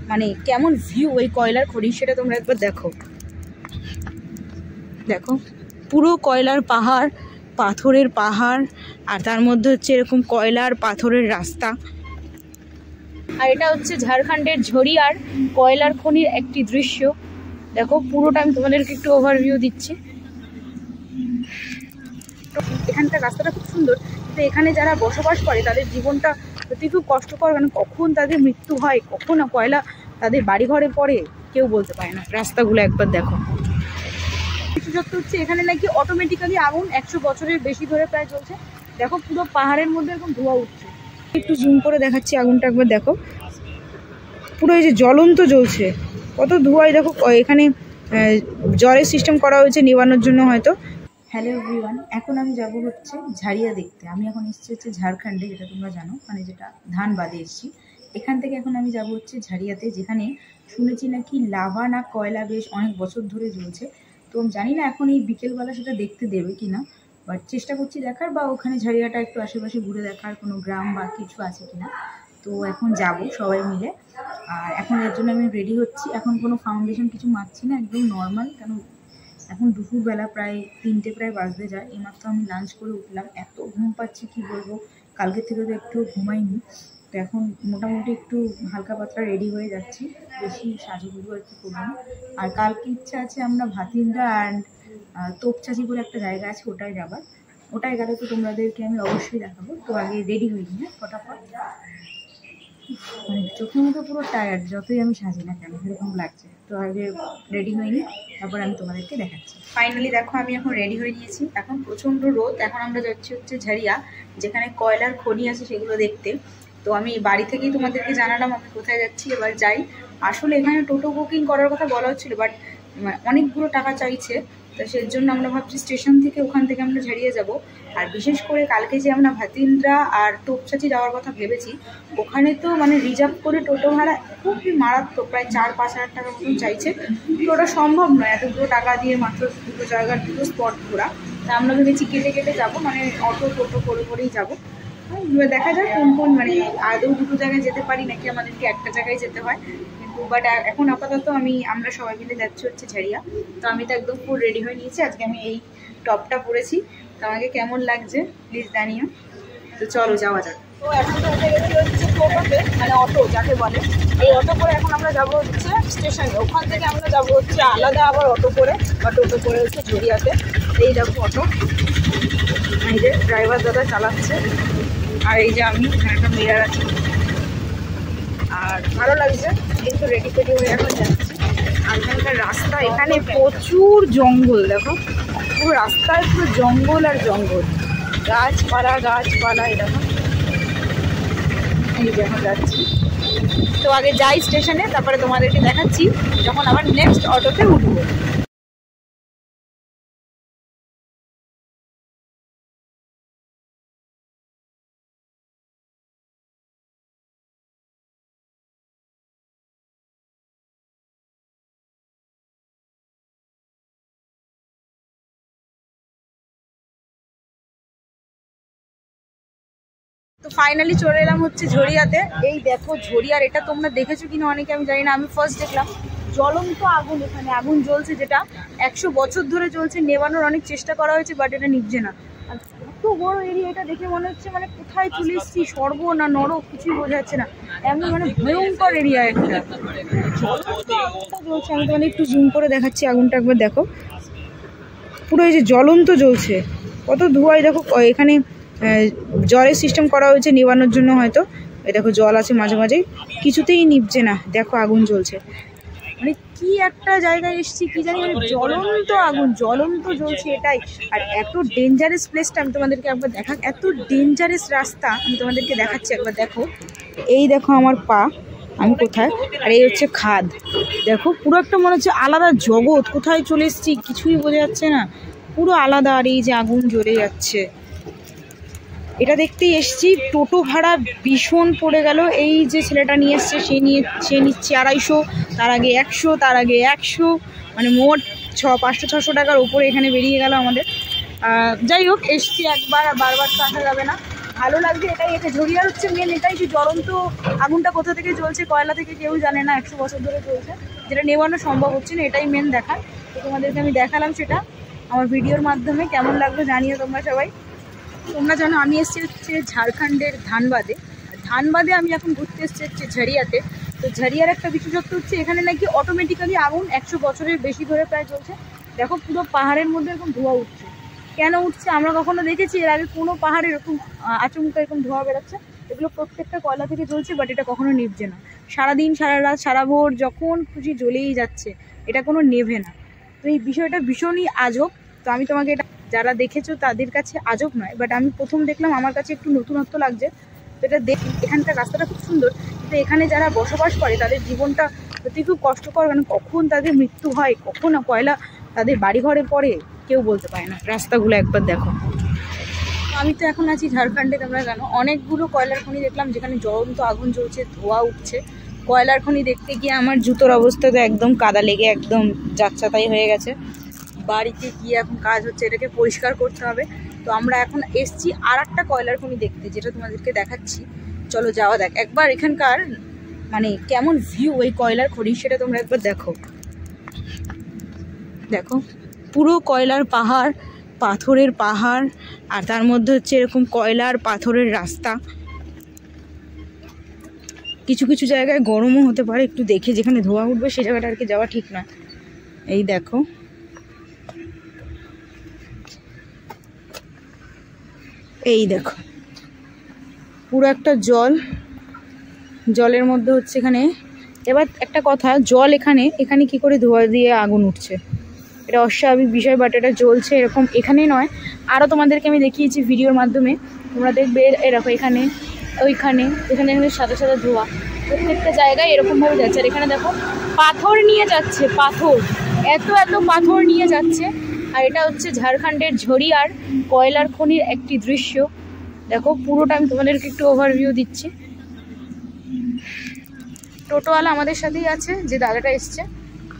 মানে কেমন ভিউ ওই কয়লার খনি সেটা তোমরা একবার দেখো। দেখো পুরো কয়লার পাহাড়, পাথরের পাহাড়, আর তার মধ্যে হচ্ছে এরকম কয়লার পাথরের রাস্তা। আর এটা হচ্ছে ঝাড়খণ্ডের ঝরিয়ার কয়লার খনির একটি দৃশ্য। দেখো পুরোটা আমি তোমাদেরকে একটু ওভারভিউ দিচ্ছি। তো এখানকার রাস্তাটা খুব সুন্দর, তো এখানে যারা বসবাস করে তাদের জীবনটা সত্যি খুব কষ্টকর, কারণ কখন তাদের মৃত্যু হয়, কখন কয়লা তাদের বাড়িঘরে পড়ে কেউ বলতে পারে না। রাস্তাগুলো একবার দেখো। বিশেষত্ব হচ্ছে এখানে নাকি অটোমেটিক্যালি আগুন 100 বছরের বেশি ধরে প্রায় চলছে। দেখো পুরো পাহাড়ের মধ্যে এরকম ধোঁয়া উঠছে। একটু জুম করে দেখাচ্ছি আগুনটা একবার দেখো। পুরো এই যে জ্বলন্ত জ্বলছে, কত ধোঁয়ায় দেখো। এখানে জলের সিস্টেম করা হয়েছে নেবানোর জন্য হয়তো। হ্যালো এভরিওয়ান, এখন আমি যাব হচ্ছে ঝাড়িয়া দেখতে। আমি এখন এসেছি হচ্ছে ঝাড়খণ্ডে, যেটা তোমরা জানো, মানে যেটা ধানবাদে এসেছি। এখান থেকে এখন আমি যাব হচ্ছে ঝাড়িয়াতে, যেখানে শুনেছি নাকি লাভা না কয়লা বেশ অনেক বছর ধরে জ্বলছে। তো জানি না এখন এই বিকেলবেলা সেটা দেখতে দেবে কিনা, বাট চেষ্টা করছি দেখার, বা ওখানে ঝাড়িয়াটা একটু আশেপাশে ঘুরে দেখার, কোনো গ্রাম বা কিছু আছে কিনা। তো এখন যাব সবাই মিলে। আর এখন এর জন্য আমি রেডি হচ্ছি। এখন কোনো ফাউন্ডেশন কিছু মাখছি না, একদম নর্মাল, কেন এখন দুপুরবেলা প্রায় 3টে প্রায় বাজতে যায়। এইমাত্র আমি লাঞ্চ করে উঠলাম, এত ঘুম পাচ্ছি কি বলবো, কালকে থেকে তো একটু ঘুমাইনি। তো এখন মোটামুটি একটু হালকা পাতলা রেডি হয়ে যাচ্ছি, বেশি সাজুগুজু আর কি করবো না। আর কালকে ইচ্ছা আছে আমরা ভাতিন্দ্রা অ্যান্ড তোপচাচি বলে একটা জায়গা আছে, ওটাই যাবার। ওটাই গেলে তো তোমাদেরকে আমি অবশ্যই দেখাবো। তো আগে রেডি হই না ফটাফট, মানে চোখের মতো পুরো টায়ার্ড, যতই আমি সাজি না কেন এরকম লাগছে। তো আগে রেডি হইনি, তারপর আমি তোমাদেরকে দেখাচ্ছি। ফাইনালি দেখো আমি এখন রেডি হয়ে নিয়েছি। এখন প্রচণ্ড রোদ। এখন আমরা যাচ্ছি হচ্ছে ঝাড়িয়া, যেখানে কয়লার খনি আছে সেগুলো দেখতে। তো আমি বাড়ি থেকেই তোমাদেরকে জানালাম আমি কোথায় যাচ্ছি, এবার যাই। আসলে এখানে টোটো বুকিং করার কথা বলা হচ্ছিলো, বাট অনেকগুলো টাকা চাইছে। তো সেই জন্য আমরা ভাবছি স্টেশন থেকে, ওখান থেকে আমরা ঝাড়িয়ে যাব। আর বিশেষ করে কালকে যে আমরা ভাতিন্দ্রা আর তোপচাচি যাওয়ার কথা ভেবেছি, ওখানে তো মানে রিজার্ভ করে টোটো ভাড়া খুবই মারাত্মক, প্রায় 4-5 হাজার টাকার মতন চাইছে। তো ওটা সম্ভব নয় এতগুলো টাকা দিয়ে মাত্র দুটো জায়গার দুটো স্পট ঘোরা। তা আমরা ভেবেছি কেটে কেটে যাবো, মানে অটো টোটো করে করেই যাবো। দেখা যায় কোন কোন মানে আদৌ দুটো জায়গায় যেতে পারি নাকি আমাদেরকে একটা জায়গায় যেতে হয়। কিন্তু বাট এখন আপাতত আমরা সবাই মিলে যাচ্ছি হচ্ছে ঝাড়িয়া। তো আমি তো একদম ফুল রেডি হয়ে নিয়েছি। আজকে আমি এই টপটা পরেছি, তো আমাকে কেমন লাগছে প্লিজ জানিও। তো চলো যাওয়া যাক। তো এখন তো উঠে গেছি হচ্ছে টোটোতে, মানে অটো যাকে বলে। এই অটো করে এখন আমরা যাবো হচ্ছে স্টেশনে, ওখান থেকে আমরা যাবো হচ্ছে আলাদা আবার অটো করে বা টোটো করে হচ্ছে ঝাড়িয়াতে। এই যাবো অটো, এই যে ড্রাইভার দাদা চালাচ্ছে, আর এই যে আমি, একটা মিরার আছে। আর ভালো লাগছে, কিন্তু রেডি ফেডি হয়ে এখন যাচ্ছি। আর এখানকার রাস্তা, এখানে প্রচুর জঙ্গল, দেখো পুরো রাস্তায় পুরো জঙ্গল আর জঙ্গল, গাছপালা গাছপালা। এরকম এই যে এখন যাচ্ছি। তো আগে যাই স্টেশনে, তারপরে তোমাদেরকে দেখাচ্ছি যখন আবার নেক্সট অটোতে উঠবো। তো ফাইনালি চলে এলাম হচ্ছে ঝরিয়াতে। এই দেখো ঝরিয়ার, এটা তোমরা দেখেছো কিনা অনেকে আমি জানি না, আমি ফার্স্ট দেখলাম। জ্বলন্ত আগুন, এখানে আগুন জ্বলছে, যেটা 100 বছর ধরে চলছে। নেবানোর অনেক চেষ্টা করা হয়েছে, বাট এটা নিভছে না। আর এত বড় এরিয়া, এটা দেখে মনে হচ্ছে মানে কোথায় চলে এসেছি, স্বর্গ না নরক কিছুই বোঝা যাচ্ছে না, এমন মানে ভয়ঙ্কর এরিয়া একটা। জ্বলন্ত আগুনটা জ্বলছে, আমি তোমাদের একটু জুম করে দেখাচ্ছি আগুনটা একবার দেখো। পুরো এই যে জ্বলন্ত জ্বলছে, কত ধোঁয়ায় দেখো। এখানে জলের সিস্টেম করা হয়েছে নেবানোর জন্য হয়তো। এই দেখো জল আছে মাঝে মাঝেই, কিছুতেই নিভছে না। দেখো আগুন জ্বলছে, মানে কি একটা জায়গায় এসেছি কি জানি, মানে জ্বলন্ত আগুন জ্বলন্ত জ্বলছে এটাই। আর এত ডেঞ্জারাস প্লেসটা আমি তোমাদেরকে একবার এত ডেঞ্জারাস রাস্তা আমি তোমাদেরকে দেখাচ্ছি একবার দেখো। এই দেখো আমার পা, আমি কোথায়, আর এই হচ্ছে খাদ। দেখো পুরো একটা মনে হচ্ছে আলাদা জগৎ, কোথায় চলে এসেছি কিছুই বোঝা যাচ্ছে না, পুরো আলাদা। আর এই যে আগুন জ্বলে যাচ্ছে, এটা দেখতেই এসছি। টোটো ভাড়া ভীষণ পড়ে গেল। এই যে ছেলেটা নিয়ে এসছে সে নিচ্ছে 250, তার আগে 100, তার আগে 100, মানে মোট 500-600 টাকার উপরে এখানে বেরিয়ে গেল আমাদের। যাই হোক, এসছি একবার, আর বারবার তো আসা যাবে না। ভালো লাগছে এটাই। এটা ঝরিয়ার হচ্ছে মেন এটাই যে জ্বলন্ত আগুনটা কোথা থেকে জ্বলছে, কয়লা থেকে কেউ জানে না, 100 বছর ধরে চলছে, যেটা নেওয়ানো সম্ভব হচ্ছে না, এটাই মেন দেখার। তো তোমাদেরকে আমি দেখালাম সেটা আমার ভিডিওর মাধ্যমে। কেমন লাগলো জানিও তোমরা সবাই। তোমরা জানো আমি এসেছি হচ্ছে ঝাড়খণ্ডের ধানবাদে। ধানবাদে আমি এখন ঘুরতে এসেছি হচ্ছে ঝরিয়াতে। তো ঝরিয়ার একটা বিশেষত্ব হচ্ছে এখানে নাকি অটোমেটিক্যালি আগুন 100 বছরের বেশি ধরে প্রায় চলছে। দেখো পুরো পাহাড়ের মধ্যে এরকম ধোঁয়া উঠছে। কেন উঠছে আমরা কখনো দেখেছি এর আগে কোনো পাহাড়ে এরকম আচমকা এরকম ধোঁয়া বেরোচ্ছে? এগুলো প্রত্যেকটা কয়লা থেকে জ্বলছে, বাট এটা কখনো নিভছে না। সারাদিন সারা রাত সারা ভোর যখন খুশি জ্বলেই যাচ্ছে, এটা কোনো নেভে না। তো এই বিষয়টা ভীষণই আজব। তো আমি তোমাকে এটা যারা দেখেছো তাদের কাছে আজব নয়, বাট আমি প্রথম দেখলাম, আমার কাছে একটু নতুনত্ব লাগছে। তো এটা এখানকার রাস্তাটা খুব সুন্দর, কিন্তু এখানে যারা বসবাস করে তাদের জীবনটা সত্যি খুব কষ্টকর। কারণ কখন তাদের মৃত্যু হয়, কখন কয়লা তাদের বাড়িঘরে পড়ে কেউ বলতে পারে না। রাস্তাগুলো একবার দেখো। আমি তো এখন আছি ঝাড়খণ্ডে, তোমরা জানো অনেকগুলো কয়লার খনি দেখলাম যেখানে জ্বলন্ত আগুন জ্বলছে, ধোঁয়া উঠছে। কয়লার খনি দেখতে গিয়ে আমার জুতোর অবস্থা তো একদম কাদা লেগে একদম যাচ্ছাতাই হয়ে গেছে। বাড়িতে গিয়ে এখন কাজ হচ্ছে, এটাকে পরিষ্কার করতে হবে। তো আমরা এখন এসছি আর একটা কয়লার খনি দেখতে, যেটা তোমাদেরকে দেখাচ্ছি। চলো যাওয়া দেখ একবার এখানকার মানে কেমন ভিউ এই কয়লার খনি, সেটা তোমরা একবার দেখো। দেখো পুরো কয়লার পাহাড়, পাথরের পাহাড়, আর তার মধ্যে হচ্ছে এরকম কয়লার পাথরের রাস্তা। কিছু কিছু জায়গায় গরমও হতে পারে, একটু দেখে যেখানে ধোঁয়া উঠবে সেই জায়গাটা আর কি যাওয়া ঠিক না। এই দেখো এই দেখো পুরো একটা জলের মধ্যে হচ্ছে এখানে। এবার একটা কথা, জল এখানে কি করে ধোঁয়া দিয়ে আগুন উঠছে, এটা অস্বাভাবিক বিষয়, বাট এটা জ্বলছে এরকম। এখানে নয়, আরও তোমাদেরকে আমি দেখিয়েছি ভিডিওর মাধ্যমে, তোমরা দেখবে এরকম এখানে ওইখানে এখানে সাদা সাদা ধোঁয়া প্রত্যেকটা জায়গায় এরকমভাবে যাচ্ছে। আর এখানে দেখো পাথর নিয়ে যাচ্ছে, পাথর এত পাথর নিয়ে যাচ্ছে। আর এটা হচ্ছে ঝাড়খণ্ডের ঝরিয়ার কয়লার খনির একটি দৃশ্য। দেখো পুরোটা আমি তোমাদেরকে একটু ওভারভিউ দিচ্ছি। টোটোওয়ালা আমাদের সাথেই আছে, যে দাদাটা এসছে,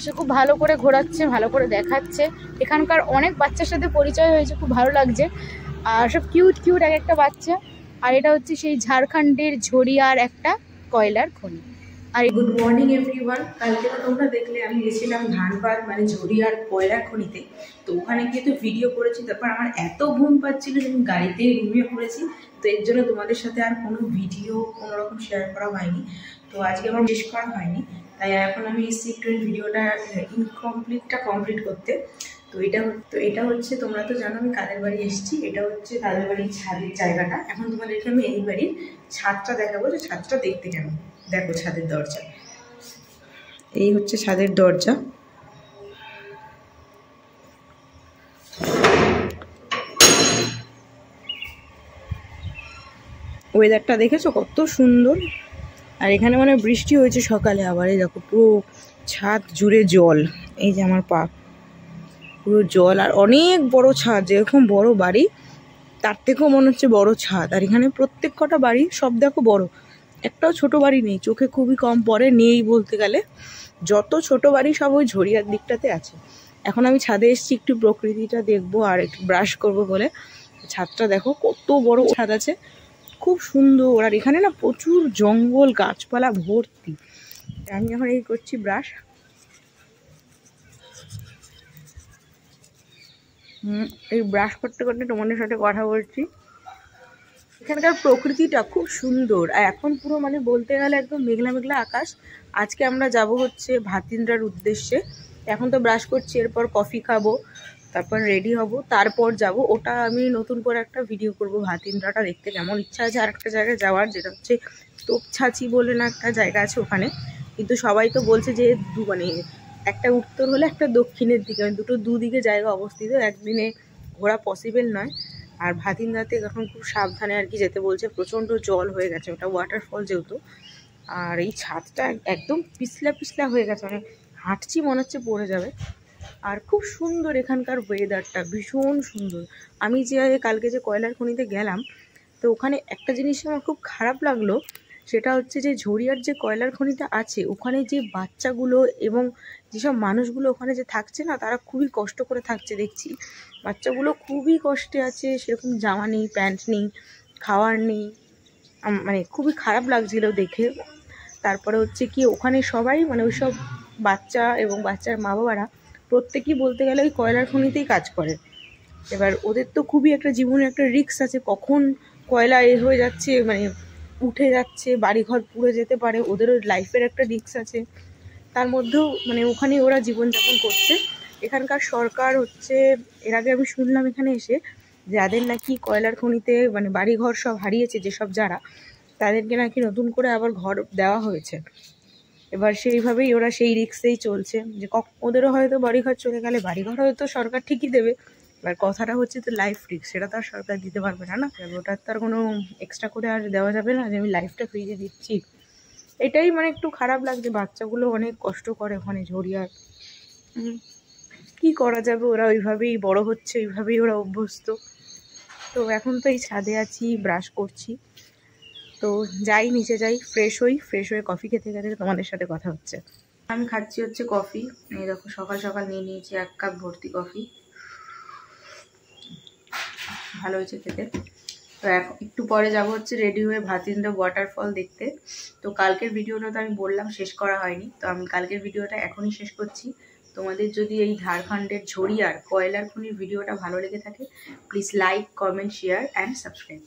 সে খুব ভালো করে ঘোরাচ্ছে, ভালো করে দেখাচ্ছে। এখানকার অনেক বাচ্চার সাথে পরিচয় হয়েছে, খুব ভালো লাগছে। আর সব কিউট এক একটা বাচ্চা। আর এটা হচ্ছে সেই ঝাড়খণ্ডের ঝরিয়ার একটা কয়লার খনি। আর গুড মর্নিং এভরিওয়ান। কালকে তো তোমরা দেখলে আমি গেছিলাম ধানবাদ মানে ঝরিয়ার কয়লার খনিতে। তো ওখানে গিয়ে তো ভিডিও করেছি, তারপর আমার এত ঘুম পাচ্ছিল যে আমি গাড়িতেই ঘুমিয়ে পড়েছি। তো এর জন্য তোমাদের সাথে আর কোনো ভিডিও কোনোরকম শেয়ার করা হয়নি। তো আজকে আমার শেষ করা হয়নি, তাই এখন আমি এসেছি একটু ভিডিওটা ইনকমপ্লিটটা কমপ্লিট করতে। তো এটা হচ্ছে, তোমরা তো জানো আমি কাদের বাড়ি এসেছি। এটা হচ্ছে কাদের বাড়ির ছাদের জায়গাটা। এখন তোমাদেরকে আমি এই বাড়ির ছাদটা দেখাবো, যে ছাদটা দেখতে কেমন। দেখো ছাদের দরজা, এই হচ্ছে ছাদের দরজা। ওয়েদারটা দেখেছো কত সুন্দর। আর এখানে মানে বৃষ্টি হয়েছে সকালে, আবার এই দেখো পুরো ছাদ জুড়ে জল। এই যে আমার পা, পুরো জল। আর অনেক বড় ছাদ, যেরকম বড় বাড়ি তার থেকেও মনে হচ্ছে বড় ছাদ। আর এখানে প্রত্যেক কটা বাড়ি সব দেখো বড়, একটাও ছোট বাড়ি নেই। চোখে খুবই কম পড়ে, নেই বলতে গেলে। যত ছোট বাড়ি সব ওই ঝরিয়ার দিকটাতে আছে। এখন আমি ছাদে এসেছি একটু প্রকৃতিটা দেখবো আর একটু ব্রাশ করব বলে। ছাদটা দেখো কত বড় ছাদ আছে, খুব সুন্দর। আর এখানে না প্রচুর জঙ্গল, গাছপালা ভর্তি। আমি এখন এই করছি ব্রাশ। এই ব্রাশ করতে করতে তোমাদের সাথে কথা বলছি। এখানকার প্রকৃতিটা খুব সুন্দর। আর এখন পুরো মানে বলতে গেলে একদম মেঘলা মেঘলা আকাশ। আজকে আমরা যাব হচ্ছে ভাতিন্দ্রার উদ্দেশ্যে। এখন তো ব্রাশ করছি, এরপর কফি খাবো, তারপর রেডি হব, তারপর যাব। ওটা আমি নতুন করে একটা ভিডিও করব ভাতিন্দ্রাটা দেখতে কেমন। ইচ্ছা আছে আর একটা জায়গায় যাওয়ার, যেটা হচ্ছে তোপছাচি বলে না একটা জায়গা আছে ওখানে। কিন্তু সবাই তো বলছে যে মানে একটা উত্তর হলে একটা দক্ষিণের দিকে, মানে দুদিকে জায়গা অবস্থিত, একদিনে ঘোরা পসিবল নয়। আর ভাতিন্দ্রাতে এখন খুব সাবধানে আর কি যেতে বলছে, প্রচণ্ড জল হয়ে গেছে, ওটা ওয়াটারফল যেহেতু। আর এই ছাদটা একদম পিছলা হয়ে গেছে, মানে হাঁটছি মনে হচ্ছে পড়ে যাবে। আর খুব সুন্দর এখানকার ওয়েদারটা, ভীষণ সুন্দর। আমি যে কালকে যে কয়লার খনিতে গেলাম, তো ওখানে একটা জিনিস আমার খুব খারাপ লাগলো, সেটা হচ্ছে যে ঝরিয়ার যে কয়লার খনিটা আছে ওখানে যে বাচ্চাগুলো এবং যেসব মানুষগুলো ওখানে যে থাকছে না, তারা খুবই কষ্ট করে থাকছে দেখছি। বাচ্চাগুলো খুবই কষ্টে আছে, সেরকম জামা নেই, প্যান্ট নেই, খাওয়ার নেই, মানে খুবই খারাপ লাগছিল দেখে। তারপরে হচ্ছে কি ওখানে সবাই মানে ওইসব বাচ্চা এবং বাচ্চার মা বাবারা প্রত্যেকেই বলতে গেলে ওই কয়লার খনিতেই কাজ করে। এবার ওদের তো খুবই একটা জীবনে একটা রিস্ক আছে, কখন কয়লা হয়ে যাচ্ছে মানে উঠে যাচ্ছে, বাড়িঘর পুড়ে যেতে পারে, ওদেরও লাইফের একটা রিস্ক আছে। তার মধ্যেও মানে ওখানে ওরা জীবনযাপন করছে। এখানকার সরকার হচ্ছে, এর আগে আমি শুনলাম এখানে এসে, যাদের নাকি কয়লার খনিতে মানে বাড়িঘর সব হারিয়েছে যেসব যারা, তাদেরকে নাকি নতুন করে আবার ঘর দেওয়া হয়েছে। এবার সেইভাবেই ওরা সেই রিস্কেই চলছে যে ওদেরও হয়তো বাড়িঘর চলে গেলে বাড়িঘর হয়তো সরকার ঠিকই দেবে, এবার কথাটা হচ্ছে তো লাইফ রিস্ক, সেটা তো আর সরকার দিতে পারবে না। না, ওটার তো আর কোনো এক্সট্রা করে আর দেওয়া যাবে না যে আমি লাইফটা ফ্রিতে দিচ্ছি। এটাই মানে একটু খারাপ লাগছে, বাচ্চাগুলো অনেক কষ্ট করে ওখানে ঝরিয়ার। কি করা যাবে, ওরা ওইভাবেই বড় হচ্ছে, ওইভাবেই ওরা অভ্যস্ত। তো এখন তো এই ছাদে আছি, ব্রাশ করছি, তো যাই নিচে যাই, ফ্রেশ হয়ে কফি খেতে খেতে তোমাদের সাথে কথা হচ্ছে। আমি খাচ্ছি হচ্ছে কফি, এই দেখো সকাল সকাল নিয়ে নিয়েছি 1 কাপ ভর্তি কফি, ভালো হয়েছে খেতে। তো এখন একটু পরে যাব হচ্ছে রেডি হয়ে ভাতিন্দ্র ওয়াটারফল দেখতে। তো কালকের ভিডিওটা তো আমি বললাম শেষ করা হয়নি, তো আমি কালকের ভিডিওটা এখনই শেষ করছি। তোমাদের যদি এই ঝাড়খণ্ডের ঝরিয়ার কয়লার খনির ভিডিওটা ভালো লেগে থাকে, please like, comment, share and subscribe.